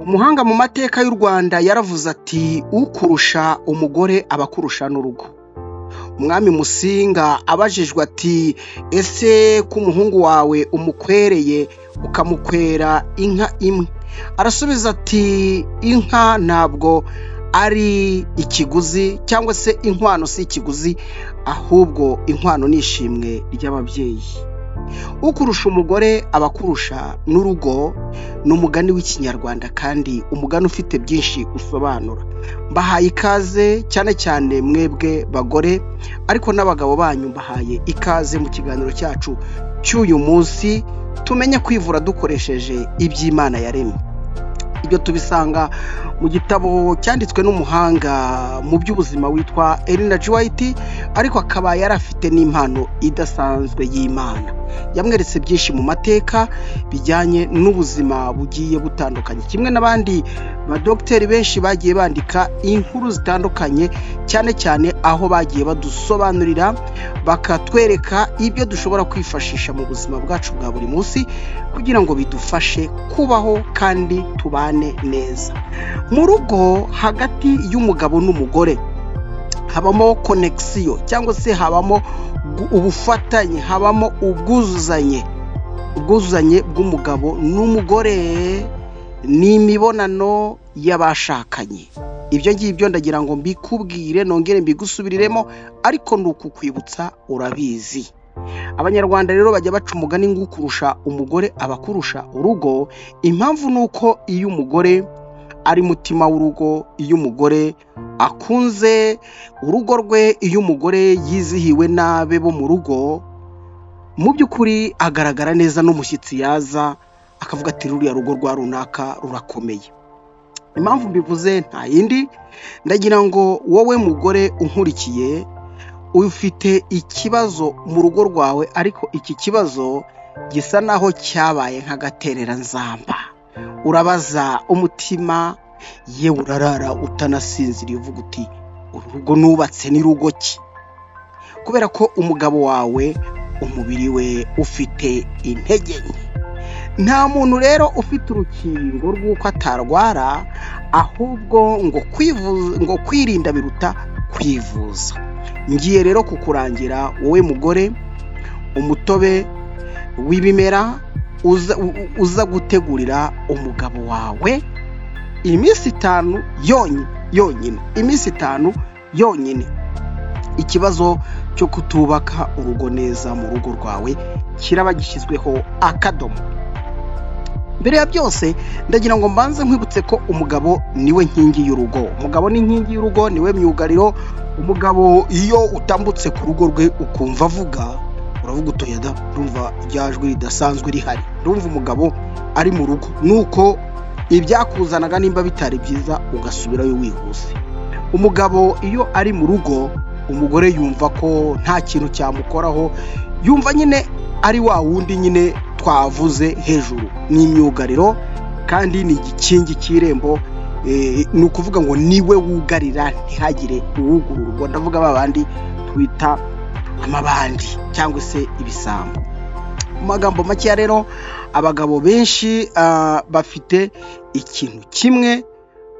Umuhanga mu mateka y'u Rwanda yaravuze ati ukurusha umugore abakurusha n'urugo. Umwami Musinga abajijwe ati ese ko umuhungu wawe umukwereye ukamukwera inka imwe, arasubiza ati inka ntabwo ari ikiguzi cyangwa se inkwano si ikiguzi, ahubwo inkwano ni ishimwe ry'ababyeyi. Ukurusha umugore abakurusha n'urugo ni umugani w'ikinyarwanda kandi umugani ufite byinshi usobanura. Mbahaye ikaze cyane cyane mwebwe bagore, ariko n'abagabo banyu mbahaye ikaze mu kiganiro cyacu cy'uyu munsi, tumenye kwivura dukoresheje iby'Imana yaremye. Ibyo tubisanga mu gitabo cyanditswe n'umuhanga mu by'ubuzima witwa Ellen G. White, ariko akaba yarafite n'impano idasanzwe y'Imana. Yamweretse byinshi mu mateka bijyanye n'ubuzima bugiye butandukanye, kimwe n'abandi badogiteri benshi bagiye bandika inkuru zitandukanye, cyane cyane aho bagiye badusobanurira bakatwereka ibyo dushobora kwifashisha mu buzima bwacu bwa buri munsi kugira ngo bidufashe kubaho kandi tubane neza. Mu rugo hagati y'umugabo n'umugore habamo konekisiyo cyangwa se habamo ubufatanye, habamo ubwuzuzanye bw'umugabo n'umugore, ni imibonano y'abashakanye. Ibyo ngibyo ndagira ngo mbikubwire nongere mbigusubiriremo, ariko ni ukukwibutsa urabizi. Abanyarwanda rero bajya baca umugani ngo ukurusha umugore abakurusha urugo. Impamvu ni uko iyo umugore ari mutima w'urugo, iyo umugore akunze urugo rwe, iyo umugore yizihiwe n'abe bo mu rugo, mu by'ukuri agaragara neza, n'umushyitsi yaza akavuga ati ruriya rugo rwa runaka rurakomeye. Impamvu mbivuze nta yindi, ndagira ngo wowe mugore unkurikiye ufite ikibazo mu rugo rwawe, ariko iki kibazo gisa naho cyabaye nk'agatereranzamba. Urabaza umutima, yewe urarara utanasinziriye uvuga uti uru rugo nubatse ni rugo ki? Kubera ko umugabo wawe umubiri we ufite intege nke. Nta muntu rero ufite urukingo rw'uko atarwara, ahubwo ngo kwirinda biruta kwivuza. Ngiye rero kukurangira wowe mugore umutobe w'ibimera uza gutegurira umugabo wawe iminsi 5 yonyine, iminsi 5 yonyine. Ikibazo cyo kutubaka urugo neza mu rugo rwawe kiraba gishyizweho akadomo. Mbere ya byose ndagira ngo mbanze nkwibutse ko umugabo niwe nkingi y'urugo. Umugabo ni inkingi y'urugo, niwe myugariro. Umugabo iyo utambutse ku rugo rwe ukumva avuga, uravuga utoyada, urumva ryajwi ridasanzwe rihari, urumva umugabo ari mu rugo. Nuko ibyakuzanaga nimba bitari byiza ugasubirayo wihuse. Umugabo iyo ari mu rugo, umugore yumva ko nta kintu cyamukoraho, yumva nyine ari wa wundi nyine twavuze hejuru. Ni imyugariro kandi ni igikingi cy'irembo, ni ukuvuga ngo niwe wugarira ntihagire uwugura urugo. Ndavuga babandi twita amabandi cyangwa se ibisambo. Mu magambo make rero, abagabo benshi bafite ikintu kimwe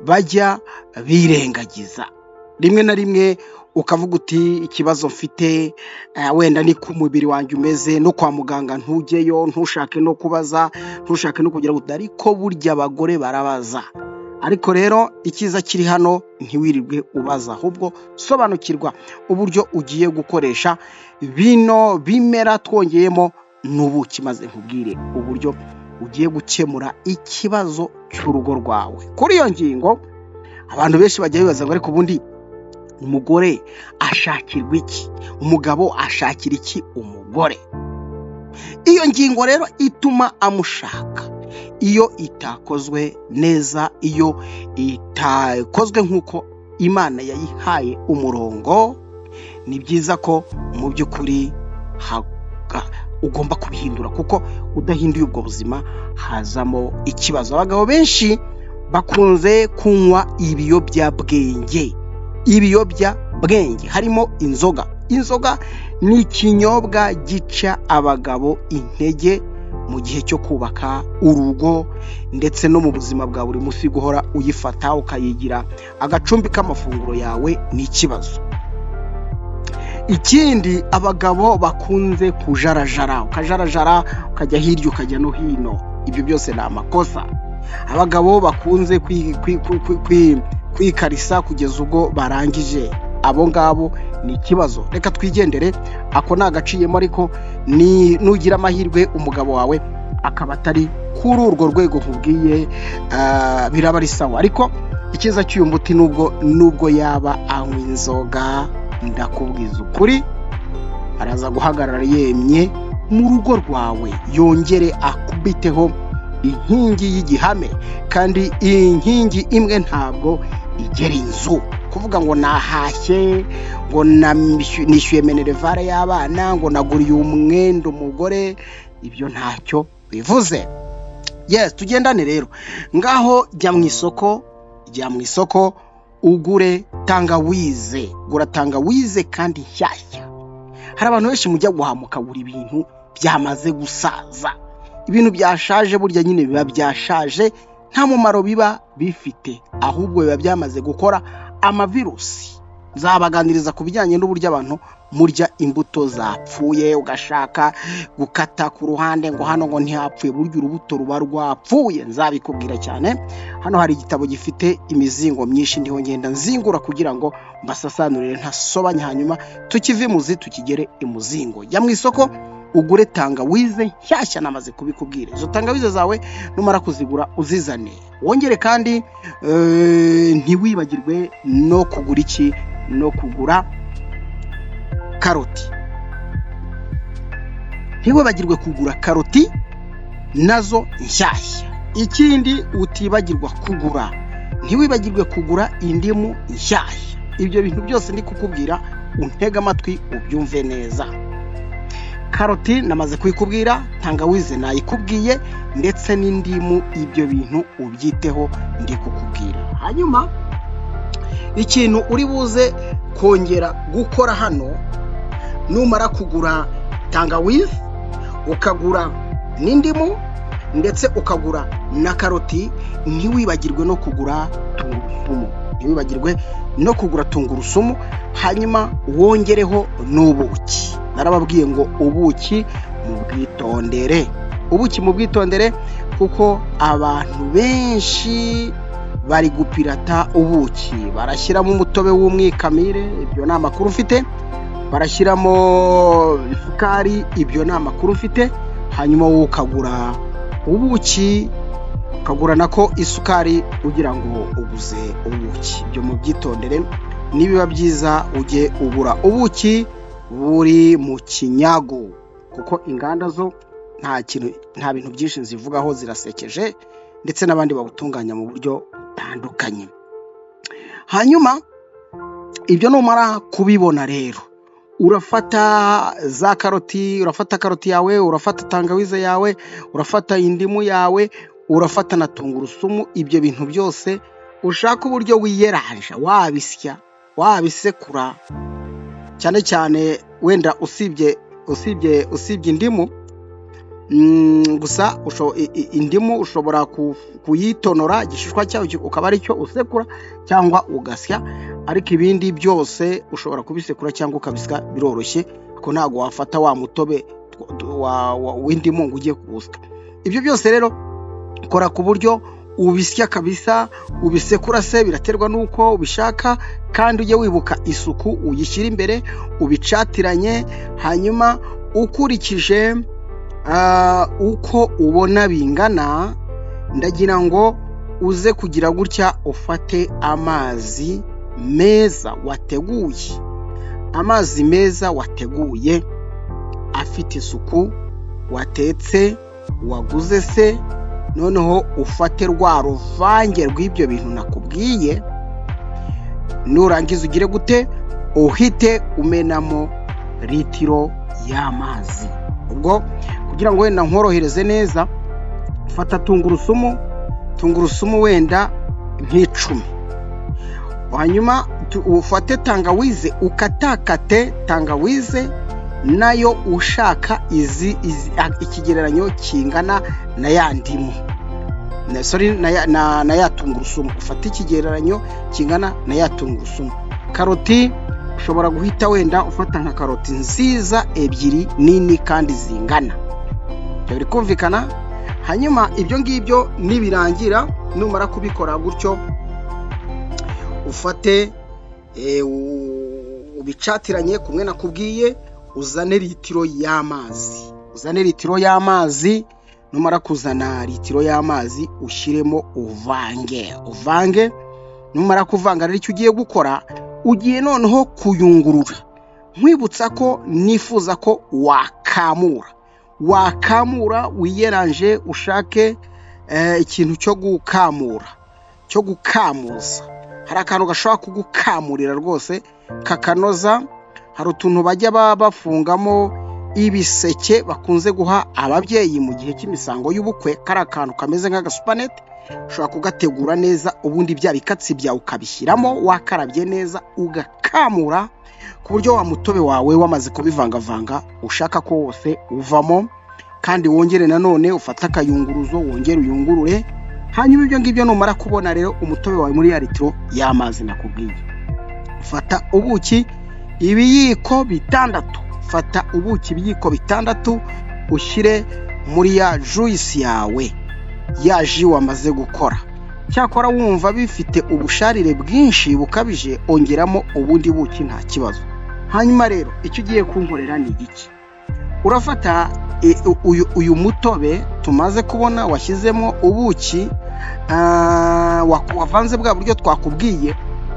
bajya birengagiza. Rimwe na rimwe ukavuga uti ikibazo mfite wenda ni ku mubiri wanjye umeze, no kwa muganga ntujyeyo, ntushake no kubaza, ntushake no kugira ngo, ariko burya abagore barabaza. Ariko rero icyiza kiri hano, ntiwirirwe ubaza, ahubwo sobanukirwa uburyo ugiye gukoresha bino bimera twongeyemo n'ubuki, maze nkubwire uburyo ugiye gukemura ikibazo cy'urugo rwawe. Kuri iyo ngingo abantu benshi bajya bibaza ngo ariko ubundi umugore ashakirwa iki? Umugabo ashakira iki umugore? Iyo ngingo rero ituma amushaka. Iyo itakozwe neza, iyo itakozwe nk'uko Imana yayihaye umurongo, ni byiza ko mu by'ukuri ugomba kubihindura, kuko udahinduye ubwo buzima hazamo ikibazo. Abagabo benshi bakunze kunywa ibiyobyabwenge. Harimo inzoga. Inzoga ni ikinyobwa gica abagabo intege mu gihe cyo kubaka urugo ndetse no mu buzima bwa buri munsi guhora uyifata ukayigira agacumbi k'amafunguro yawe ni ikibazo. Ikindi, abagabo bakunze kujarajara, ukajarajara ukajya hirya ukajya no hino, ibyo byose ni amakosa. Abagabo bakunze kwikarisa kugeza ubwo barangije, abo ngabo ni ikibazo. Reka twigendere, ako ni agaciyemo, ariko nugira amahirwe umugabo wawe akaba atari kuri urwo rwego nkubwiye, biraba ari sawa. Ariko icyiza cy'uyu muti, nubwo yaba anywa inzoga, ndakubwiza ukuri, araza guhagarara yemye mu rugo rwawe, yongere akubiteho inkingi y'igihame, kandi iyi nkingi imwe ntabwo igera inzu. Kuvuga ngo nahashye, ngo nishyuye minerivare y'abana, ngo naguriye umwenda umugore, ibyo ntacyo bivuze. Yes, tugendane rero. Ngaho jya mu isoko ugure tangawize. Gura tangawize kandi nshyashya. Hari abantu benshi mujya guhamuka buri bintu byamaze gusaza. Ibintu byashaje burya nyine biba byashaje, nta mumaro biba bifite, ahubwo biba byamaze gukora amavirusi. Nzabaganiriza ku bijyanye n'uburyo abantu murya imbuto zapfuye, ugashaka gukata ku ruhande ngo hano ngo ntihapfuye, burya urubuto ruba rwapfuye. Nzabikubwira cyane. Hano hari igitabo gifite imizingo myinshi, ndiho ngenda nzingura kugira ngo mbasasanurire ntasobanye, hanyuma tukive imuzi tukigere imuzingo. Jya mu isoko ugure tangawize nshyashya, namaze kubikubwira. Izo tangawize zawe numara kuzigura uzizane. Wongere kandi ntiwibagirwe no kugura iki, no kugura karoti. Ntiwibagirwe kugura karoti nazo nshyashya. Ikindi utibagirwa kugura, ntiwibagirwe kugura indimu nshyashya. Ibyo bintu byose ndi kukubwira, untega amatwi ubyumve neza. Karoti namaze kubikubwira, tangawize nayikubwiye, ndetse n'indimu, ibyo bintu ubyiteho ndi kukubwira. Hanyuma ikintu uri buze kongera gukora hano, numara kugura tangawize, ukagura n'indimu, ndetse ukagura na karoti, ntiwibagirwe no kugura tungurusumu. Hanyuma wongereho n'ubuki. Narababwiye ngo ubuki mu bwitondere, kuko abantu benshi bari gupirata ubuki. Barashyiramo umutobe w'umwikamire, ibyo ni amakuru ufite. Barashyiramo isukari, ibyo ni amakuru ufite. Hanyuma wowe ukagura ubuki, ukagura nako isukari, ugira ngo uguze ubuki. Ibyo mu byitondere. Nibiba byiza ujye ugura ubuki buri mu kinyago, kuko inganda zo nta bintu byinshi zivugaho, zirasekeje, ndetse n'abandi babutunganya mu buryo butandukanye. Hanyuma ibyo numara kubibona rero, urafata karoti yawe, urafata tangawize yawe, urafata indimu yawe, urafata na tungurusumu. Ibyo bintu byose ushaka uburyo wiyeranja, wabisekura, cyane cyane wenda usibye indimu gusa. Indimu ushobora kuyitonora, igishishwa cyayo ukaba ari cyo usekura cyangwa ugasya, ariko ibindi byose ushobora kubisekura cyangwa ukabisya, biroroshye. Ko ntabwo wafata wa mutobe w'indimu ngo ugiye kuwusya. Ibyo byose rero kora ku buryo ubisya kabisa, ubisekura se, biraterwa nuko ubishaka, kandi ujye wibuka isuku, uyishyira imbere, ubicatiranye. Hanyuma ukurikije uko ubona bingana, ndagira ngo uze kugira gutya, ufate amazi meza wateguye, afite isuku, watetse, waguze se. Noneho ufate rwa ruvange rw'ibyo bintu nakubwiye, nurangiza ugire gute, uhite umenamo litiro y'amazi. Ubwo kugira ngo wenda nkorohereze neza, fata tungurusumu wenda nk'icumi. Hanyuma ufate tangawize, ukatakate tangawize nayo ushaka ikigereranyo kingana na ya ndimu, na ya tungurusumu. Ufata ikigereranyo kingana na ya tungurusumu. Karoti ushobora guhita wenda ufata nka karoti nziza ebyiri nini kandi zingana. Biri kumvikana? Hanyuma ibyo ngibyo nibirangira, numara kubikora gutyo, ufate ubicatiranye kumwe nakubwiye, uzane litiro y'amazi. Numara kuzana litiro y'amazi ushyiremo uvange. Numara kuvanga rero icyo ugiye gukora, ugiye noneho kuyungurura. Nkwibutsa ko nifuza ko wakamura wiyeranje, ushake ikintu cyo gukamuza. Hari akantu gashobora kugukamurira rwose kakanoza. Hari utuntu bajya bafungamo ibiseke bakunze guha ababyeyi mu gihe cy'imisango y'ubukwe. Kari akantu kameze nk'agasupanete, ushobora kugategura neza, ubundi bya bikatsi byawe ukabishyiramo, wakarabye neza, ugakamura ku buryo wa mutobe wawe wamaze kubivangavanga ushaka ko wose uvamo. Kandi wongere nanone ufata akayunguruzo, wongere uyungurure. Hanyuma ibyo ngibyo numara kubona rero umutobe wawe muri ya litiro y'amazi nakubwiye, fata ubuki ibiyiko bitandatu, ushyire muri ya juice yawe, ya ji wamaze gukora. Cyakora wumva bifite ubusharire bwinshi bukabije, ongeramo ubundi buki nta kibazo. Hanyuma rero icyo ugiye kunkorera ni iki? Urafata uyu mutobe tumaze kubona washyizemo ubuki, wavanze bwa buryo twakubwiye,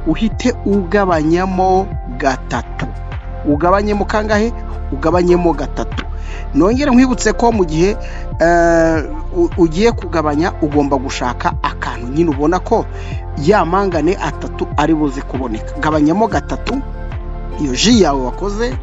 uhite ugabanyamo gatatu. Ugabanyemo kangahe? Ugabanyemo gatatu. Nongere nkwibutse ko mu gihe ugiye kugabanya, ugomba gushaka akantu nyine ubona ko ya mangane atatu ari buze kuboneka. Gabanyamo gatatu iyo ji yawe wakoze.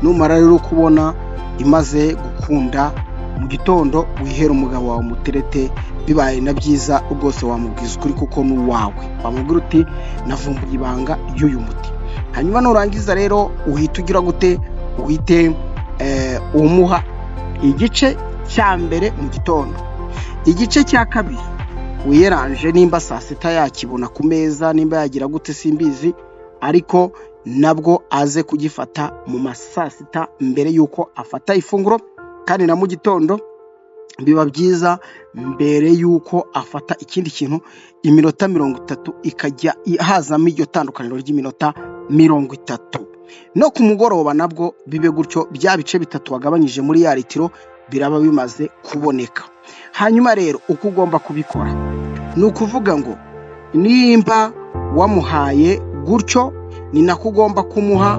Numara rero kubona imaze gukunda, mu gitondo wihera umugabo wawe muterete. Bibaye na byiza rwose wamubwiza ukuri kuko n'uwawe, wamubwira uti navumbuye ibanga ry'uyu muti. Hanyuma nurangiza rero uhita ugira gute? Uhite umuha igice cya mbere mu gitondo, igice cya kabiri wiyeranje, nimba saa sita yakibona ku meza, nimba yagira gute simbizi, ariko nabwo aze kugifata mu masaa sita mbere yuko afata ifunguro. Kandi na mu gitondo biba byiza mbere yuko afata ikindi kintu, iminota 30 ikajya hazamo iryo tandukaniro ry'iminota 30. No ku mugoroba nabwo bibe gutyo, bya bice bitatu wagabanyije muri ya litiro biraba bimaze kuboneka. Hanyuma rero uko ugomba kubikora ni ukuvuga ngo nimba wamuhaye gutyo, ni nako ugomba kumuha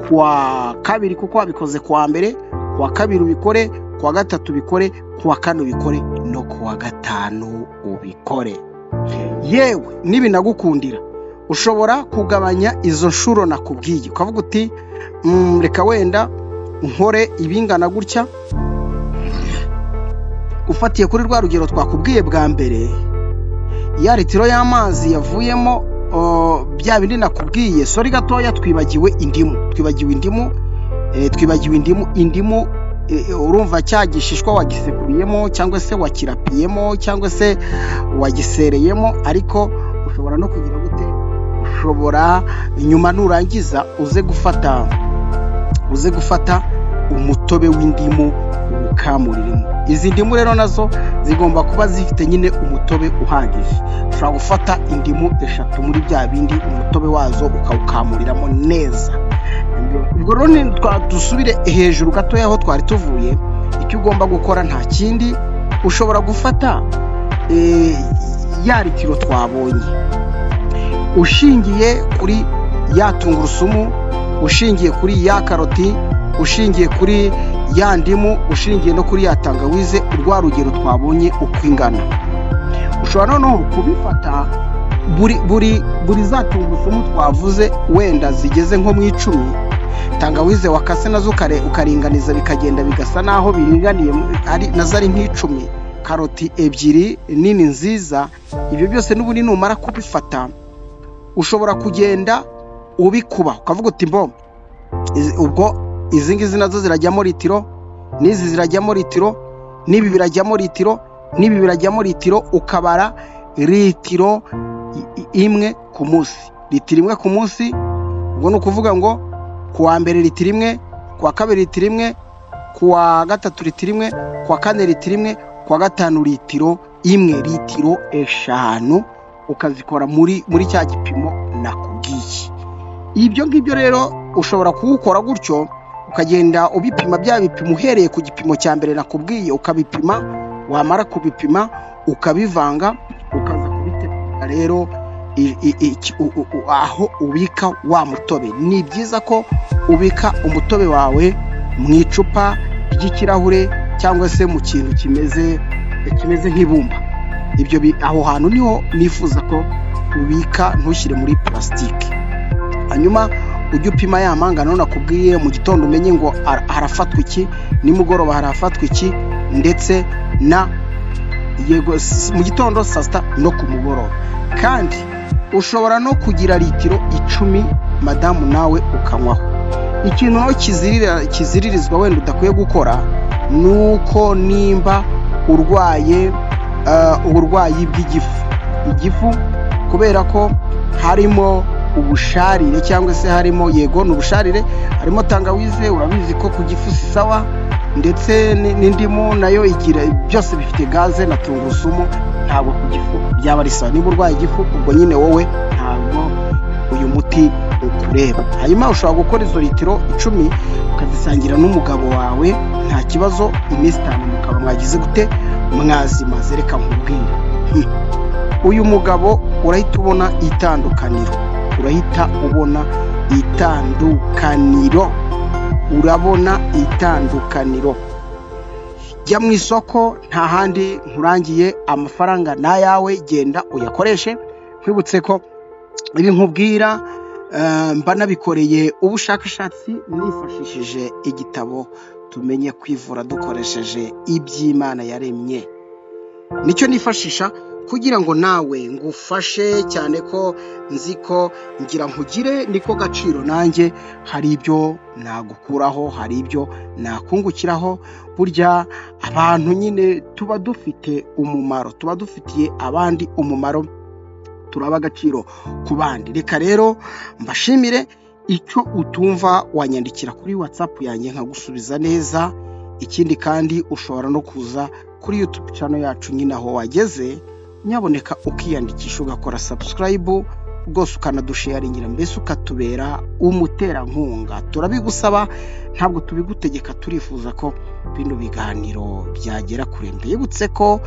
kwa kabiri, kuko wabikoze kwa mbere, kwa kabiri ubikore, kwa gatatu ubikore, kwa kane ubikore, no kwa gatanu ubikore. Yewe nibinagukundira ushobora kugabanya izo nshuro nakubwiye, ukavuga uti reka wenda nkore ibingana gutya. Ufatiye kuri rwa rugero twakubwiye bwa mbere, ya litiro y'amazi yavuyemo bya bindi nakubwiye. Sori gatoya, twibagiwe indimu. Urumva cyagishishwa wagisekuriyemo, cyangwa se wakirapiyemo, cyangwa se wagisereyemo, ariko ushobora no kugira gute? Ushobora nyuma nurangiza uze gufata umutobe w'indimu ukamuriremo. Izi ndimu rero nazo zigomba kuba zifite nyine umutobe uhagije. Ushobora gufata indimu 3 muri bya bindi, umutobe wazo ukawukamuriramo neza. Ubwo rero dusubire hejuru gatoya aho twari tuvuye. Icyo ugomba gukora nta kindi, ushobora gufata ya litiro twabonye, ushingiye kuri ya tungurusumu, ushingiye kuri ya karoti, ushingiye kuri ya ndimu, ushingiye no kuri ya tangawize, urwa rugero twabonye uko ingana. Ushobora noneho kubifata buri za tungurusumu twavuze wenda zigeze nko mu 10, tangawize wakase nazo ukaringaniza bikagenda bigasa naho biringaniye nazo ari nk'10, karoti 2 nini nziza. Ibyo byose n'ubundi numara kubifata ushobora kugenda ubikuba, ukavuga uti ubwo izi ngizi nazo zirajyamo litiro, n'izi zirajyamo litiro, n'ibi birajyamo litiro, n'ibi birajyamo litiro, ukabara litiro imwe ku munsi. Litiro imwe ku munsi, ubwo ni ukuvuga ngo ku wa mbere litiro imwe, ku wa kabiri litiro imwe, ku wa gatatu litiro imwe, ku wa kane litiro imwe, ku wa gatanu litiro imwe, litiro 5 ukazikora muri cya gipimo nakubwiye. Ibyo ngibyo rero ushobora kuwukora gutyo, ukagenda ubipima bya bipimo uhereye ku gipimo cya mbere nakubwiye, ukabipima, wamara kubipima ukabivanga, ukaza kubiteka rero aho ubika wa mutobe. Ni byiza ko ubika umutobe wawe mu icupa ry'ikirahure cyangwa se mu kintu kimeze nk'ibumba. Ibyo aho hantu niho nifuza ko ubika, ntushyire muri plastique. Hanyuma ujye upima ya mangano nakubwiye, mu gitondo umenye ngo harafatwa iki, nimugoroba harafatwa iki, ndetse na yego mu gitondo, saa sita no ku mugoroba. Kandi ushobora no kugira litiro 10 madamu nawe ukanywaho. Ikintu no kiziririzwa wenda udakwiye gukora, nuko nimba urwaye uburwayi bw'igifu, kubera ko harimo ubusharire cyangwa se harimo yego n'ubusharire, harimo tangawize, urabizi ko ku gifu si sawa, ndetse n'indimu nayo igira, byose bifite gaze na tungurusumu, ntabwo ku gifu byaba ari sawa. Niba urwaye igifu, ubwo nyine wowe ntabwo uyu muti ukureba. Hanyuma ushobora gukora izo litiro 10 ukazisangira n'umugabo wawe, nta kibazo. Iminsi 5 mukaba mwagize gute, mwazimaze. Reka nkubwire, uyu mugabo urahita ubona itandukaniro, urabona itandukaniro. Jya mu isoko, nta handi nkurangiye, amafaranga n'ayawe, genda uyakoreshe. Nkwibutse ko ibi nkubwira mba nabikoreye ubushakashatsi nifashishije igitabo Tumenye Kwivura Dukoresheje Iby'Imana Yaremye. Nicyo nifashisha kugira ngo nawe ngufashe, cyane ko nzi ko ngira nkugire niko gaciro. Nanjye hari ibyo nagukuraho, hari ibyo nakungukiraho. Burya abantu nyine tuba dufite umumaro, tuba dufitiye abandi umumaro, turaba agaciro ku bandi. Reka rero mbashimire. Icyo utumva wanyandikira kuri WhatsApp yanjye nkagusubiza neza. Ikindi kandi ushobora no kuza kuri YouTube channel yacu nyine aho wageze, nyaboneka ukiyandikisha, ugakora subscribe, rwose ukanadusharingira, mbese ukatubera umuterankunga. Turabigusaba, ntabwo tubigutegeka. Turifuza ko bino biganiro byagera kure. Mbibutse ko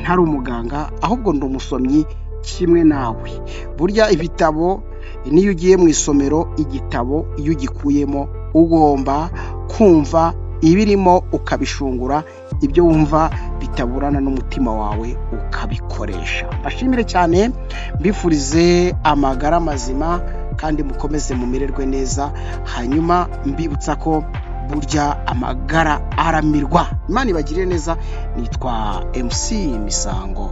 ntari umuganga, ahubwo ndi umusomyi kimwe nawe. Burya ibitabo, niyo ugiye mu isomero, igitabo iyo ugikuyemo ugomba kumva ibirimo ukabishungura, ibyo wumva bitaburana n'umutima wawe ukabikoresha. Mbashimire cyane, mbifurize amagara mazima, kandi mukomeze mumererwe neza. Hanyuma mbibutsa ko burya amagara aramirwa. Imana ibagirire neza. Nitwa MC Misango.